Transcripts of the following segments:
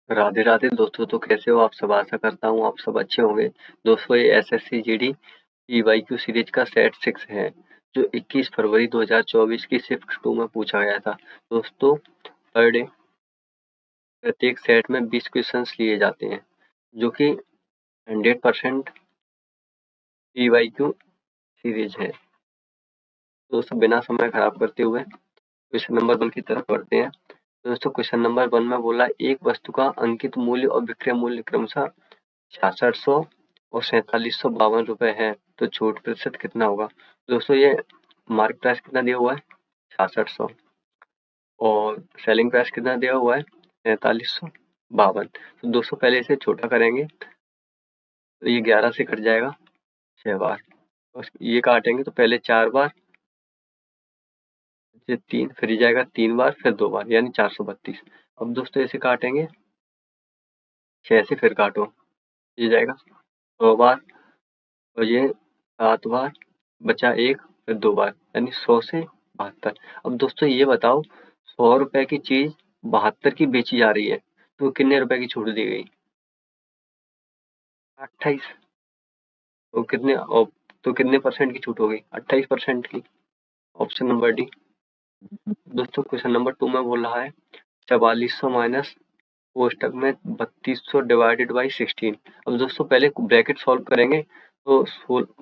राधे राधे दोस्तों। तो कैसे हो आप सब? आशा करता हूँ आप सब अच्छे होंगे। दोस्तों ये एसएससी जीडी पीवाईक्यू सीरीज का सेट 6 है जो 21 फरवरी 2024 की शिफ्ट 2 में पूछा गया था। दोस्तों पर डे प्रत्येक सेट में 20 क्वेश्चंस लिए जाते हैं जो कि 100% पीवाईक्यू सीरीज है। दोस्तों बिना समय खराब करते हुए क्वेश्चन नंबर 1 की तरफ बढ़ते हैं। दोस्तों क्वेश्चन नंबर 1 में बोला एक वस्तु का अंकित मूल्य और विक्रय मूल्य क्रमशः 6600 और 4752 रुपए है तो छूट प्रतिशत कितना होगा। दोस्तों ये मार्केट प्राइस कितना दिया हुआ है 6600 और सेलिंग प्राइस कितना दिया हुआ है 4352। तो दोस्तों पहले इसे छोटा करेंगे तो ये 11 से कट जाएगा 6 बार। और ये काटेंगे तो पहले 4 बार, फिर 3, फिर ये जाएगा 3 बार, फिर 2 बार यानी 432। अब दोस्तों इसे काटेंगे 6 से, फिर काटो ये जाएगा 100 बार और ये 7 बार, बचा 1, फिर 2 बार यानी 100 से 72। अब दोस्तों ये बताओ 100 रुपए की चीज 72 की बेची जा रही है तो कितने रुपए की छूट दी गई 28। तो कितने परसेंट की छूट हो गई 28% की। Option number D. दोस्तों क्वेश्चन नंबर 2 में बोल रहा है 4400 माइनस कोष्टक में 3200 डिवाइडेड बाई 16। अब दोस्तों पहले ब्रैकेट सॉल्व करेंगे तो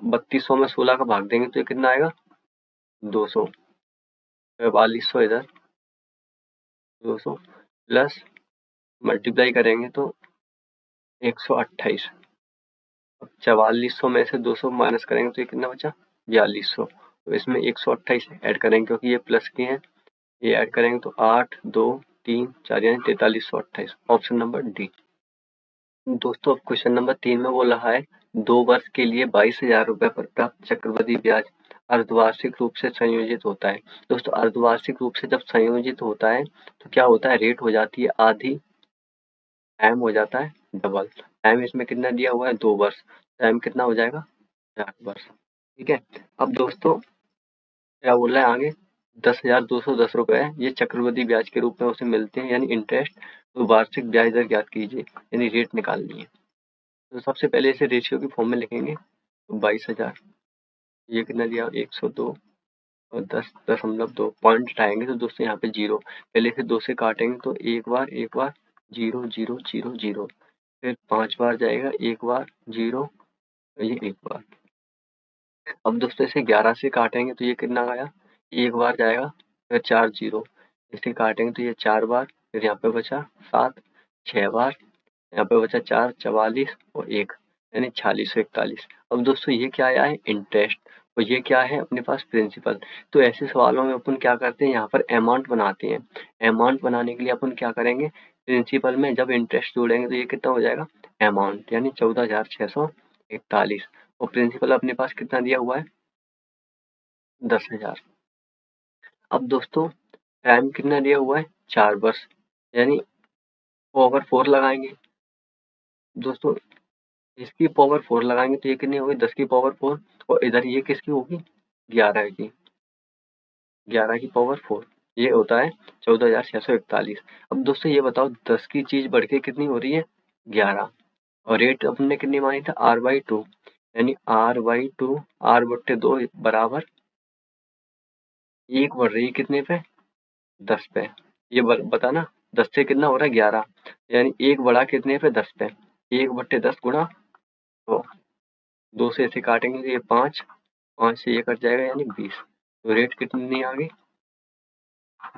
3200 में 16 का भाग देंगे तो ये कितना आएगा 200। 4400 इधर 200 प्लस मल्टीप्लाई करेंगे तो 128। अब 4400 में से 200 माइनस करेंगे तो ये कितना बचा 4200। तो इसमें 128 ऐड करेंगे क्योंकि ये प्लस के हैं, ये ऐड करेंगे तो 8 2 3 4 यानी 4328। Option number D. दोस्तों अब क्वेश्चन नंबर 3 में बोल रहा है 2 वर्ष के लिए 22,000 रुपए पर प्राप्त चक्रवृद्धि ब्याज अर्धवार्षिक रूप से संयोजित होता है। दोस्तों अर्धवार्षिक रूप से जब संयोजित होता है तो क्या होता है रेट हो जाती है आधी, टाइम हो जाता है डबल। टाइम इसमें कितना दिया हुआ है 2 वर्ष, टाइम कितना हो जाएगा 4 वर्ष। ठीक है। अब दोस्तों क्या बोल रहा है आगे 10,210 रुपए है ये चक्रवृद्धि ब्याज के रूप में उसे मिलते हैं यानी इंटरेस्ट। तो वार्षिक ब्याज दर ज्ञात कीजिए यानी रेट निकालनी है। तो सबसे पहले इसे रेशियो की फॉर्म में लिखेंगे तो 22,000 ये कितना दिया 102 और 10.2 पॉइंट हटाएंगे तो दोस्तों यहाँ पे 0। पहले इसे 2 से काटेंगे तो एक बार 0 0 0 0, फिर 5 बार जाएगा एक बार 0, ये एक बार। अब दोस्तों इसे 11 से काटेंगे तो ये कितना आया एक बार जाएगा, फिर 4 0, इसे काटेंगे तो ये 4 बार, फिर यहाँ पे बचा 7, 6 बार, यहाँ पे बचा 4 44 और 1 यानी 4641। अब दोस्तों ये क्या आया है इंटरेस्ट और ये क्या है अपने पास प्रिंसिपल। तो ऐसे सवालों में अपन क्या करते हैं यहाँ पर अमाउंट बनाते हैं। अमाउंट बनाने के लिए अपन क्या करेंगे प्रिंसिपल में जब इंटरेस्ट जोड़ेंगे तो ये कितना हो जाएगा अमाउंट यानी 14,641 और प्रिंसिपल अपने पास कितना दिया हुआ है 10,000। अब दोस्तों टाइम कितना दिया हुआ है 4 वर्ष यानी पावर 4 लगाएंगे। दोस्तों इसकी पावर 4 लगाएंगे तो ये कितनी होगी 10 की पावर 4 और इधर ये किसकी होगी 11 की, 11 की पावर 4 ये होता है 14,641। अब दोस्तों ये बताओ 10 की चीज बढ़ के कितनी हो रही है 11 और रेट अपन ने कितनी मानी था r/2 यानी r/2 r/2 बराबर 1 बढ़ रही है कितने पे 10 पे। ये बताना 10 से कितना हो रहा है 11 यानी 1 बढ़ा कितने पे 10 पे, 1/10 गुणा 100। 2 से इसे काटेंगे तो ये 5, 5 से ये कट जाएगा यानी 20। तो रेट कितनी आ गई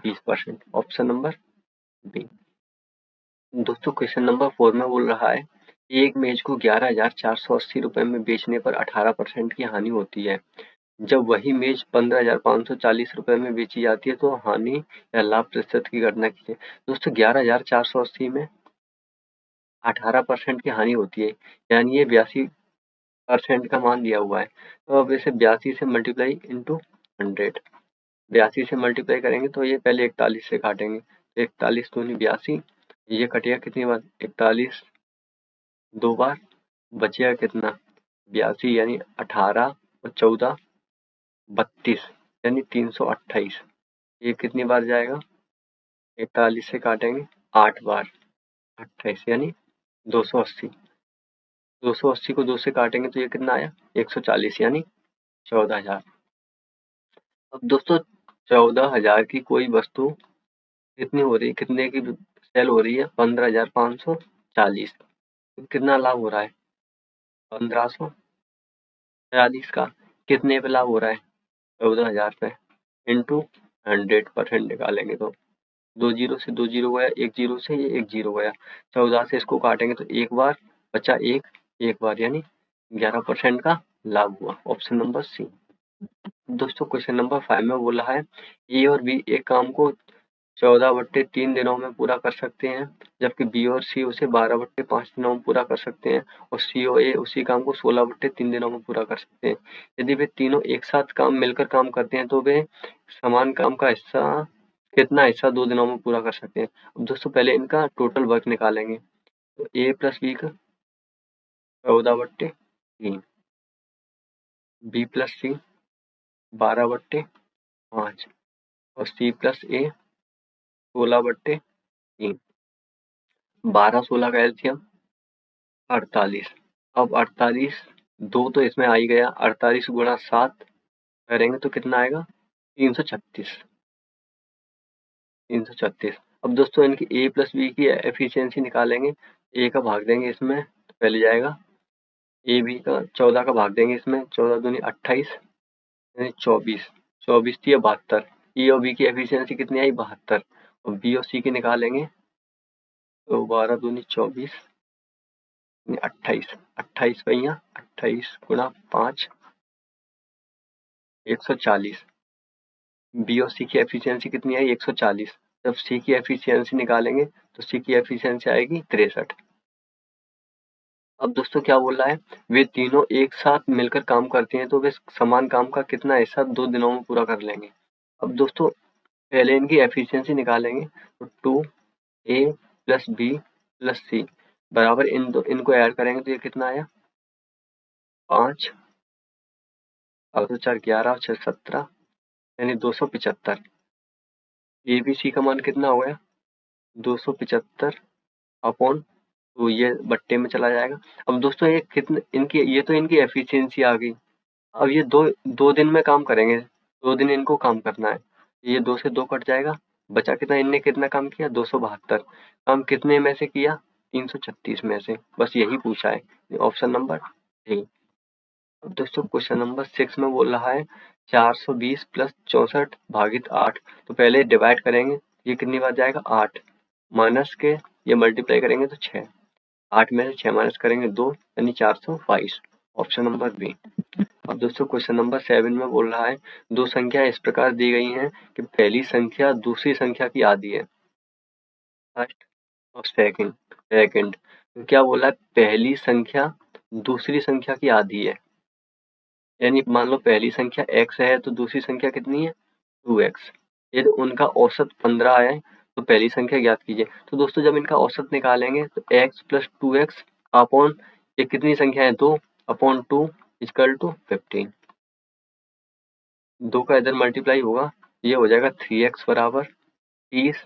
20%। Option number B. दोस्तों क्वेश्चन नंबर 4 में बोल रहा है एक मेज को 11,480 रुपए में बेचने पर 18% की हानि होती है। जब वही मेज 15,540 रुपए में बेची जाती है तो हानि या लाभ प्रतिशत की गणना कीजिए। दोस्तों 11,480 में 18% की हानि होती है यानी ये 82% का मान दिया हुआ है। तो अब इसे 82 से मल्टीप्लाई इंटू 100, 82 से मल्टीप्लाई करेंगे तो ये पहले 41 से काटेंगे तो 41 दूनी 82, ये कटेगा कितनी बार 41 2 बार, बचेगा कितना 82 यानी 18 और 14 32 यानी 328। ये कितनी बार जाएगा 41 से काटेंगे 8 बार, 28 यानी 280। 280 को 2 से काटेंगे तो ये कितना आया 140 यानी 14,000। अब दोस्तों 14,000 की कोई वस्तु कितनी हो रही है, कितने की सेल हो रही है 15,540। कितना लाभ हो रहा है 1540 का। कितने पे लाभ हो रहा है 14,000 पे इंटू 100% निकालेंगे तो 2 जीरो से 2 जीरो गया, 1 जीरो से ये 1 जीरो गया। 14 से इसको काटेंगे तो एक बार बचा, एक बार यानी 11% का लाभ हुआ। Option number C. दोस्तों क्वेश्चन नंबर 5 में बोल रहा है ए और बी एक काम को 14/3 दिनों में पूरा कर सकते हैं, जबकि बी और सी उसे 12/5 दिनों में पूरा कर सकते हैं, और सी और ए उसी काम को 16/3 दिनों में पूरा कर सकते हैं। यदि वे तीनों एक साथ मिलकर काम करते हैं तो वे समान काम का कितना हिस्सा 2 दिनों में पूरा कर सकते हैं। अब दोस्तों पहले इनका टोटल वर्क निकालेंगे तो ए प्लस बी का 14/3, बी प्लस सी 12/5 और सी प्लस ए 16/3। 12-16 का एलसीएम 48। अब 48 2 तो इसमें आ ही गया, 48 गुणा 7 करेंगे तो कितना आएगा 336। 336। अब दोस्तों इनकी ए प्लस बी की एफिशिएंसी निकालेंगे। ए का भाग देंगे इसमें तो पहले जाएगा, ए बी का 14 का भाग देंगे इसमें, 14 दूनी 28 यानी 24, 24 थी 72। ई और बी की एफिशिएंसी कितनी आई 72, और बी और सी की निकालेंगे तो 12 दूनी 24 28, 28 पहिया 28 गुणा 5 140। बी और सी की एफिशिएंसी कितनी आई 140। जब सी की एफिशिएंसी निकालेंगे तो सी की एफिशिएंसी आएगी 63। अब दोस्तों क्या बोल रहा है, वे तीनों एक साथ मिलकर काम करते हैं तो वे समान काम का कितना हिस्सा 2 दिनों में पूरा कर लेंगे। अब दोस्तों पहले इनकी एफिशिएंसी निकालेंगे तो 2a प्लस बी प्लस सी बराबर इनको ऐड करेंगे तो ये कितना आया 5 और 2 4 11 और 6 17 यानी 275। ए बी सी का मान कितना हो गया 275 अपॉन तो ये बट्टे में चला जाएगा। अब दोस्तों ये कितने इनकी, ये तो इनकी एफिशिएंसी आ गई। अब ये दो दिन में काम करेंगे, 2 दिन इनको काम करना है। ये 2 से 2 कट जाएगा, बचा कितना, इनने कितना काम किया 272। काम कितने में से किया 336 में से, बस यही पूछा है ऑप्शन नंबर ए। अब दोस्तों क्वेश्चन नंबर 6 में बोल रहा है 420 प्लस 64 भागित 8। तो पहले डिवाइड करेंगे, ये कितनी बार जाएगा 8 माइनस के ये मल्टीप्लाई करेंगे तो 6, 8 में से 6 माइनस करेंगे 2 यानी 422। Option number B. अब दोस्तों क्वेश्चन नंबर 7 में बोल रहा है दो संख्या इस प्रकार दी गई हैं कि पहली संख्या दूसरी संख्या की आधी है, फर्स्ट और सेकंड। तो क्या बोला है पहली संख्या दूसरी संख्या की आधी है, यानी मान लो पहली संख्या x है तो दूसरी संख्या कितनी है 2x। यदि उनका औसत 15 है तो पहली संख्या ज्ञात कीजिए। तो दोस्तों जब इनका औसत निकालेंगे तो x प्लस 2x अपॉन ये कितनी संख्या है 2 अपॉन 2 इक्वल टू 15। 2 का इधर मल्टीप्लाई होगा, ये हो जाएगा 3x बराबर 30,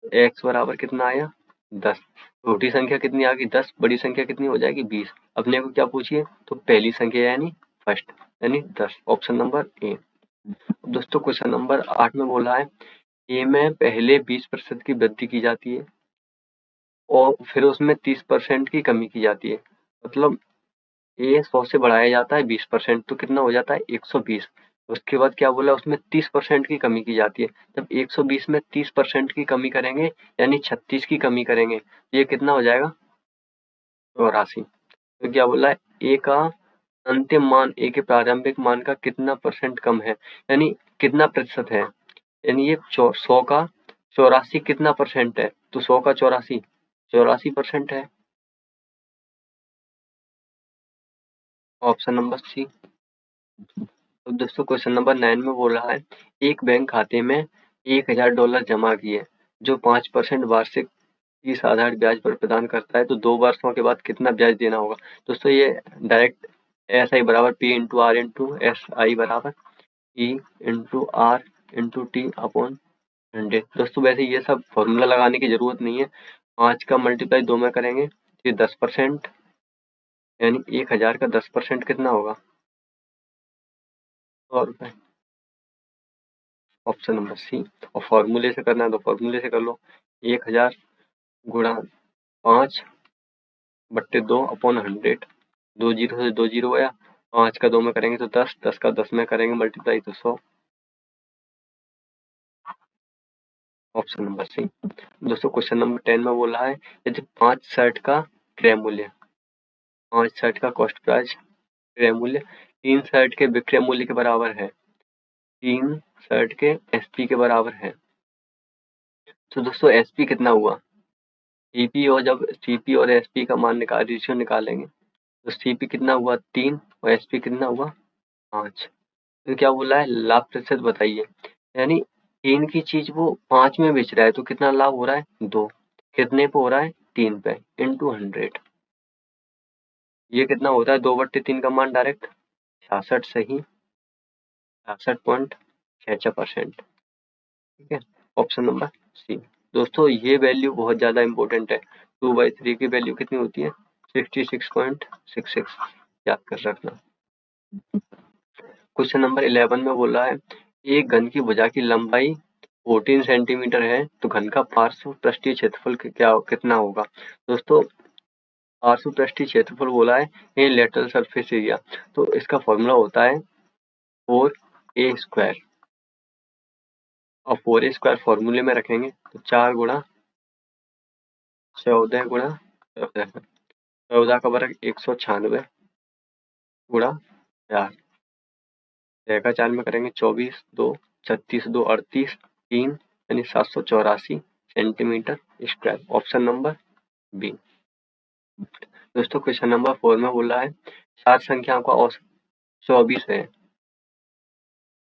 x बराबर कितना आया 10। छोटी संख्या कितनी आ गई 10, बड़ी संख्या कितनी हो जाएगी 20। अपने को क्या पूछिए तो पहली संख्या यानी फर्स्ट यानी 10। Option number A. दोस्तों क्वेश्चन नंबर 8 में बोला है ए में पहले 20% की वृद्धि की जाती है और फिर उसमें 30% की कमी की जाती है। मतलब ए 100 से बढ़ाया जाता है 20%, तो कितना हो जाता है 120। उसके बाद क्या बोला उसमें 30% की कमी की जाती है। जब 120 में 30% की कमी करेंगे यानी 36 की कमी करेंगे, ये कितना हो जाएगा 84। तो क्या बोला है ए का अंतिम मान ए के प्रारंभिक मान का कितना परसेंट कम है, यानी कितना प्रतिशत है, यानी ये 100 का 84 कितना परसेंट है, तो 100 का 84% है। Option number C. तो दोस्तों क्वेश्चन नंबर 9 में बोल रहा है एक बैंक खाते में $1000 जमा किए जो 5% वार्षिक की साधारण ब्याज पर प्रदान करता है, तो 2 वर्षों के बाद कितना ब्याज देना होगा। दोस्तों ये डायरेक्ट एस आई बराबर P into R into S I बराबर E into R into T upon 100। दोस्तों वैसे ये सब फॉर्मूला लगाने की जरूरत नहीं है, 5 का मल्टीप्लाई 2 में करेंगे तो ये 10%, यानी 1000 का 10% कितना होगा? 100 रुपए। Option number C. और फॉर्मूले से करना है तो फॉर्मूले से कर लो। 1000 गुणा 5 बट्टे 2 अपॉन 100। 2 जीरो से 2 जीरो गया। 5 का 2 में करेंगे तो 10, 10 का 10 में करेंगे मल्टीप्लाई तो 100। Option number C. दोस्तों क्वेश्चन नंबर 10 में बोल रहा है यदि 5 शर्ट का क्रय मूल्य, 5 शर्ट का कॉस्ट प्राइस क्रय मूल्य 3 शर्ट के विक्रय मूल्य के बराबर है, 3 शर्ट के एसपी के बराबर है, तो दोस्तों एसपी कितना हुआ? सीपी और जब सीपी और एसपी का मान रेशियो निकालेंगे तो सीपी कितना हुआ? 3 और एसपी कितना हुआ? 5। तो क्या बोला है? लाभ प्रतिशत बताइए। यानी 3 की चीज वो 5 में बेच रहा है तो कितना लाभ हो रहा है? 2। कितने पे हो रहा है? 3 पे इंटू 100। ये कितना होता है? 2/3 का मान डायरेक्ट 66 सही, 66.66%। ठीक है, ऑप्शन नंबर सी। दोस्तों ये वैल्यू बहुत ज्यादा इंपॉर्टेंट है। 2/3 की वैल्यू कितनी होती है? 66.66। याद कर रखना। क्वेश्चन नंबर 11 में बोल रहा है एक घन की भुजा की लंबाई 14 सेंटीमीटर है तो घन का पार्श्व पृष्ठीय क्षेत्रफल कितना होगा? दोस्तों पार्श्व पृष्ठीय क्षेत्रफल बोला है ये लेटरल सरफेस एरिया, तो इसका फॉर्मूला होता है 4a² और 4a² फॉर्मूले में रखेंगे तो 4 गुणा 14 गुणा 14 का वर्ग 196 गुणा 4, 6 का 4 में करेंगे 24, 2 36, 2 38, 3 यानी 784 centimetre square. Option number B. दोस्तों क्वेश्चन नंबर 4 में बोला है 4 संख्याओं का औसत 24 है,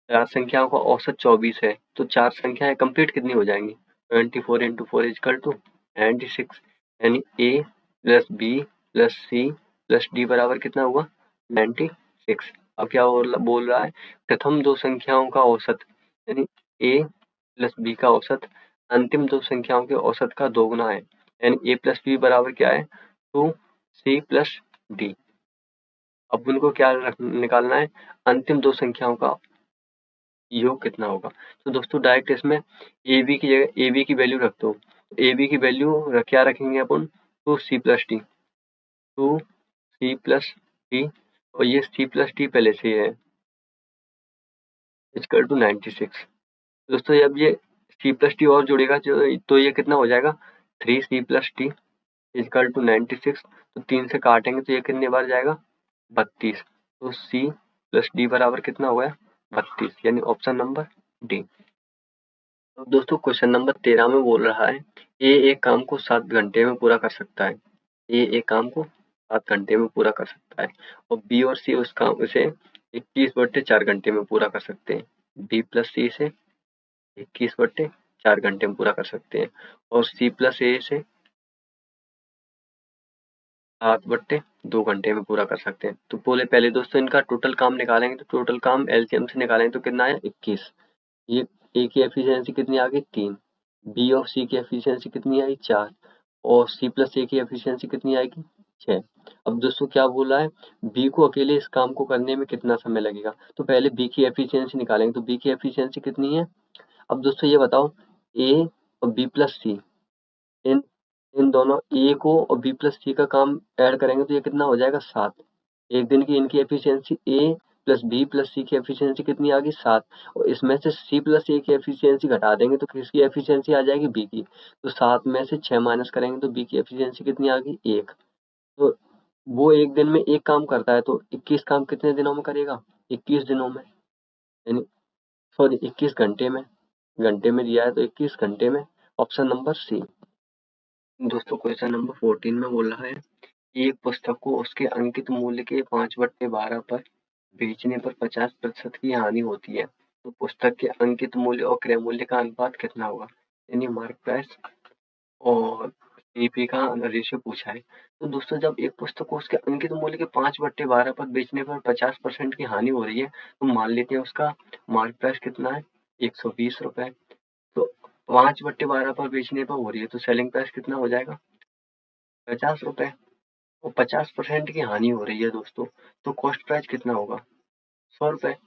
4 संख्याओं का औसत 24 है तो 4 संख्याएं कंप्लीट कितनी हो जाएंगी? 24 इंटू 4 इजकल टू 96, यानी a plus b plus c plus d बराबर कितना हुआ? 96। अब क्या बोल रहा है? प्रथम दो संख्याओं का औसत, यानी a प्लस बी का औसत अंतिम दो संख्याओं के औसत का दोगुना है, यानी a प्लस बी बराबर क्या है? 2c plus D. अब उनको क्या निकालना है? अंतिम दो संख्याओं का योग कितना होगा? तो दोस्तों डायरेक्ट इसमें ए बी की जगह ए बी की वैल्यू रख दो। ए बी की वैल्यू क्या रखेंगे अपन? 2c plus D, 2c plus D, और ये c प्लस डी पहले से ही है इक्वल टू 96। दोस्तों जब ये c प्लस डी और जुड़ेगा तो ये कितना हो जाएगा? 3c plus D equal to 96। तो 3 से काटेंगे तो ये कितने बार जाएगा? 32। तो c प्लस डी बराबर कितना हो गया? 32, यानी ऑप्शन नंबर डी। तो दोस्तों क्वेश्चन नंबर 13 में बोल रहा है ए एक काम को 7 घंटे में पूरा कर सकता है, ए एक काम को 7 घंटे में पूरा कर सकता है और बी और सी उस काम से 21/4 घंटे में पूरा कर सकते हैं। बी प्लस सी से 21/4 घंटे में पूरा कर सकते हैं और सी प्लस ए से 7/2 घंटे में पूरा कर सकते हैं। तो बोले पहले दोस्तों इनका टोटल काम निकालेंगे तो टोटल काम एलसीएम से निकालेंगे तो कितना है? 21। ये ए की एफिशिएंसी कितनी आ गई? 3। बी और सी की एफिशिएंसी कितनी आई? 4। और सी प्लस ए की एफिशिएंसी कितनी आएगी? 6। अब दोस्तों क्या बोला है? बी को अकेले इस काम को करने में कितना समय लगेगा? तो पहले बी की एफिशिएंसी निकालेंगे तो बी की एफिशिएंसी कितनी है? अब दोस्तों ये बताओ ए और बी प्लस सी, इन इन दोनों ए को और बी प्लस सी का काम ऐड करेंगे तो ये कितना हो जाएगा? 7। एक दिन की इनकी एफिशिएंसी ए प्लस बी प्लस सी की एफिशिएंसी कितनी आ गई? 7। और इसमें से सी प्लस ए की एफिशिएंसी घटा देंगे तो किसकी एफिशिएंसी आ जाएगी? बी की। तो 7 में से 6 माइनस करेंगे तो बी की एफिशिएंसी कितनी आ गई? 1। तो वो एक दिन में एक काम करता है तो 21 काम कितने दिनों में करेगा? 21 दिनों में, यानी सॉरी 21 घंटे में। घंटे में दिया है तो 21 घंटे में। Option number C. दोस्तों क्वेश्चन नंबर 14 में बोल रहा है एक पुस्तक को उसके अंकित मूल्य के 5/12 पर बेचने पर 50% की हानि होती है तो पुस्तक के अंकित मूल्य और क्रय मूल्य का अनुपात कितना होगा? यानी मार्क प्राइस और सीपी का रेशियो पूछा है। तो दोस्तों जब एक पुस्तक को उसके अंकित मूल्य के 5/12 पर बेचने पर 50% की हानि हो रही है तो मान लेते हैं उसका मार्क प्राइस कितना है? 120 रुपए। तो 5/12 पर बेचने पर हो रही है तो सेलिंग प्राइस कितना हो जाएगा 50 रुपए। और 50% की हानि हो रही है दोस्तों, तो कॉस्ट प्राइस कितना होगा 100 रुपए।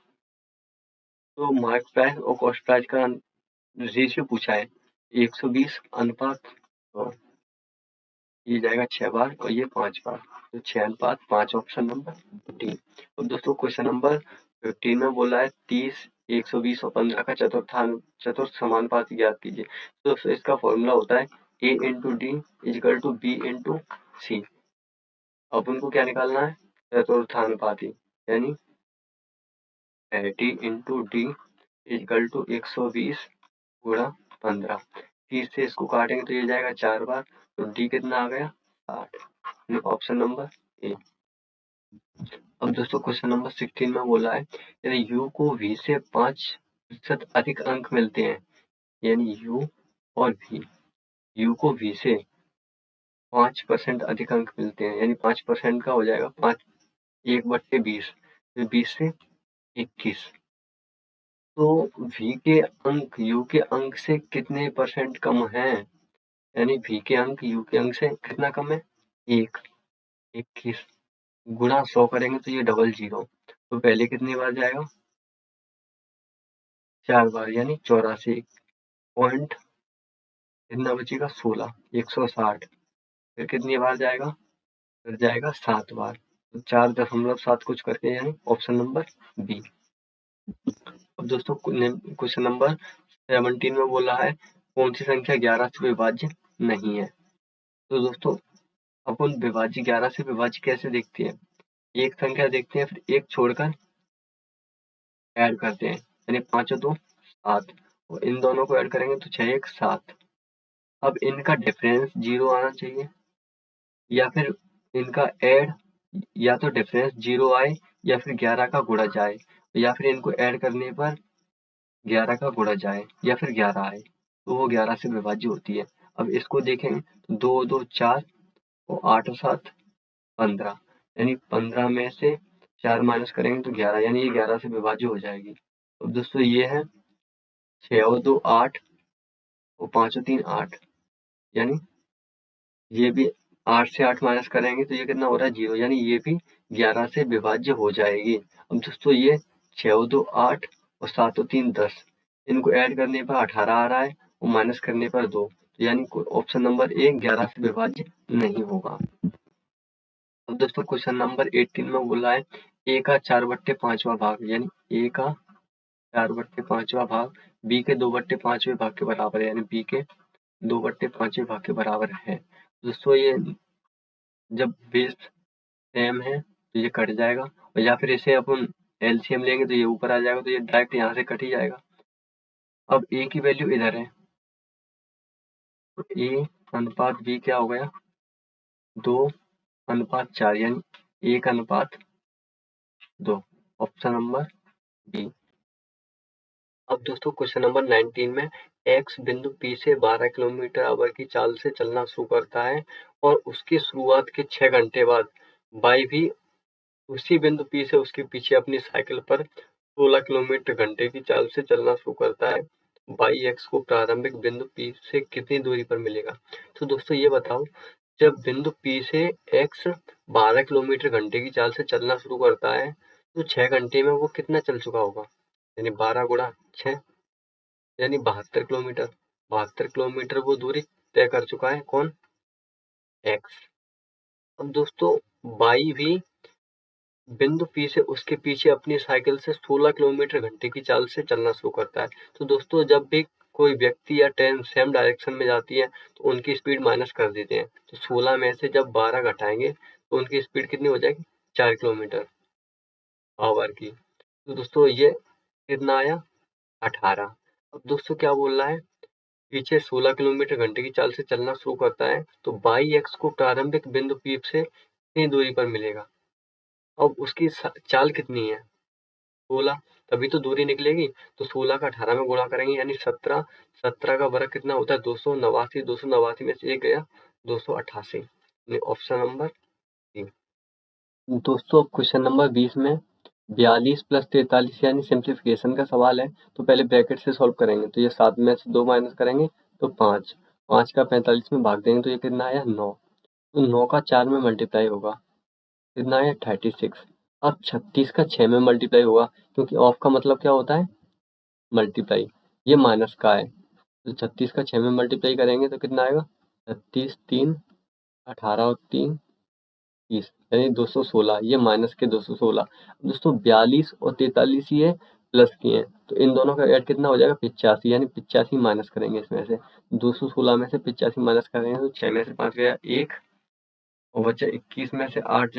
तो मार्केट प्राइस और कॉस्ट प्राइस का रेशियो पूछा है 120 अनुपात, तो ये जाएगा 6 बार और ये 5 बार, तो 6:5 ऑप्शन नंबर डी। और दोस्तों क्वेश्चन नंबर 15 में बोला है 30, 120 और 15 का चतुर्थ समानुपात ज्ञात कीजिए। तो दोस्तों इसका फॉर्मूला होता है A into D equal to B into C. अब उनको क्या निकालना है चतुर्थानुपाती, यानी D into D equal to 120 गुणा 15। 30 से इसको काटेंगे तो ये जाएगा 4 बार, तो डी कितना आ गया 60, ऑप्शन नंबर ए। अब दोस्तों क्वेश्चन नंबर 16 में बोला है यदि u को v से 5% अधिक अंक मिलते हैं, यानी u और v, u को v से 5% अधिक अंक मिलते हैं, यानी 5% का हो जाएगा 5 1/20, 20 से 21। तो v के अंक u के अंक से कितने परसेंट कम हैं, यानी v के अंक u के अंक से कितना कम है 21 गुणा 100 करेंगे तो ये डबल 0, तो पहले कितनी बार जाएगा 4 बार, यानी 84 पॉइंट कितना बचेगा 16, 160। फिर कितनी बार जाएगा, फिर जाएगा 7 बार, तो 4.7 कुछ करके, यानी ऑप्शन नंबर बी। अब दोस्तों क्वेश्चन नंबर 17 में बोला है कौन सी संख्या 11 से विभाज्य नहीं है। तो दोस्तों अपन विभाज्य 11 से विभाज्य कैसे देखते हैं, एक संख्या देखते हैं फिर एक छोड़कर ऐड करते हैं, यानी 5 और 2 7, और इन दोनों को ऐड करेंगे तो 6 1 7। अब इनका डिफरेंस 0 आना चाहिए, या फिर इनका ऐड, या तो डिफरेंस 0 आए या फिर 11 का गुणा जाए, या फिर इनको ऐड करने पर 11 का गुणा जाए या फिर 11 आए, तो वो 11 से विभाज्य होती है। अब इसको देखेंगे तो 2 2 4 और 8 और 7 15, यानी 15 में से 4 माइनस करेंगे तो 11, यानी ये 11 से विभाज्य हो जाएगी। तो दोस्तों ये है 6 और 2 8 और 5 और 3 8, यानी ये भी 8 से 8 माइनस करेंगे तो ये कितना हो रहा है 0, यानी ये भी 11 से विभाज्य हो जाएगी। अब दोस्तों ये 6 और 2 8 और 7 और 3 10, इनको ऐड करने पर 18 आ रहा है और माइनस करने पर 2, यानी ऑप्शन नंबर ए 11 से विभाज्य नहीं होगा। अब दोस्तों क्वेश्चन नंबर 18 में बोला है a का 4/5वां भाग, यानी a का 4/5वां भाग b के 2/5वें भाग के बराबर है, यानी b के 2/5वें भाग के बराबर है। दोस्तों ये जब बेस सेम है तो ये कट जाएगा, और या फिर इसे अपन एलसीएम लेंगे तो ये ऊपर आ जाएगा, तो ये डायरेक्ट यहाँ से कट ही जाएगा। अब a की वैल्यू इधर है, तो a अनुपात b क्या हो गया 2:4, यानी 1:2, ऑप्शन नंबर बी। अब दोस्तों क्वेश्चन नंबर 19 में x बिंदु P से 12 किलोमीटर आवर की चाल से चलना शुरू करता है और उसकी शुरुआत के 6 घंटे बाद y भी उसी बिंदु P से उसके पीछे अपनी साइकिल पर 16 किलोमीटर घंटे की चाल से चलना शुरू करता है। y x को प्रारंभिक बिंदु P से कितनी दूरी पर मिलेगा। तो दोस्तों ये बताओ, जब बिंदु P से x 12 किलोमीटर घंटे की चाल से चलना शुरू करता है तो 6 घंटे में वो कितना चल चुका होगा, यानी 12 गुणा 6, यानी 72 किलोमीटर। 72 किलोमीटर वो दूरी तय कर चुका है कौन, x। अब दोस्तों y भी बिंदु P से उसके पीछे अपनी साइकिल से 16 किलोमीटर घंटे की चाल से चलना शुरू करता है। तो दोस्तों जब भी कोई व्यक्ति या ट्रेन सेम डायरेक्शन में जाती है तो उनकी स्पीड माइनस कर देते हैं, तो 16 में से जब 12 घटाएंगे तो उनकी स्पीड कितनी हो जाएगी 4 किलोमीटर आवर की। तो दोस्तों ये कितना आया 18। अब दोस्तों क्या बोल रहा है, पीछे 16 किलोमीटर घंटे की चाल से चलना शुरू करता है तो बाई एक्स को प्रारंभिक बिंदु P से कितनी दूरी पर मिलेगा। अब उसकी चाल कितनी है 16, तभी तो दूरी निकलेगी, तो 16 का 18 में गुणा करेंगे, यानी 17। 17 का वर्ग कितना होता है 289, 289 में से एक गया 288, ऑप्शन नंबर 3। दोस्तों क्वेश्चन नंबर 20 में 42 प्लस 43 यानी सिंप्लीफिकेशन का सवाल है, तो पहले ब्रैकेट से सॉल्व करेंगे। तो ये 7 में से 2 माइनस करेंगे तो 5, 5 का 45 में भाग देंगे तो ये कितना आया 9, तो 9 का 4 में मल्टीप्लाई होगा, कितना आया 36। अब 36 का 6 में मल्टीप्लाई होगा, क्योंकि ऑफ का मतलब क्या होता है मल्टीप्लाई, ये माइनस का है, तो 36 का 6 में मल्टीप्लाई करेंगे तो कितना आएगा 36 3 18 और 3 30 यानी 216, ये माइनस के 216। दोस्तों 42 और 43 ये प्लस की हैं, तो इन दोनों का ऐड कितना हो जाएगा 85, यानी 85 माइनस करेंगे इसमें से, 216 में से 85 माइनस करेंगे तो 6 में से 5 गया 1 और बचा 21 में से 8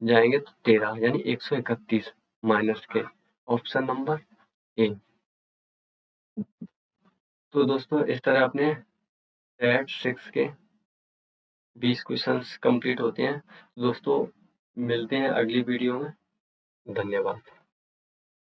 जाएंगे तो 13 यानी 131 माइनस के, ऑप्शन नंबर ए। तो दोस्तों इस तरह अपने सेट 6 के 20 क्वेश्चंस कंप्लीट होते हैं। दोस्तों मिलते हैं अगली वीडियो में, धन्यवाद।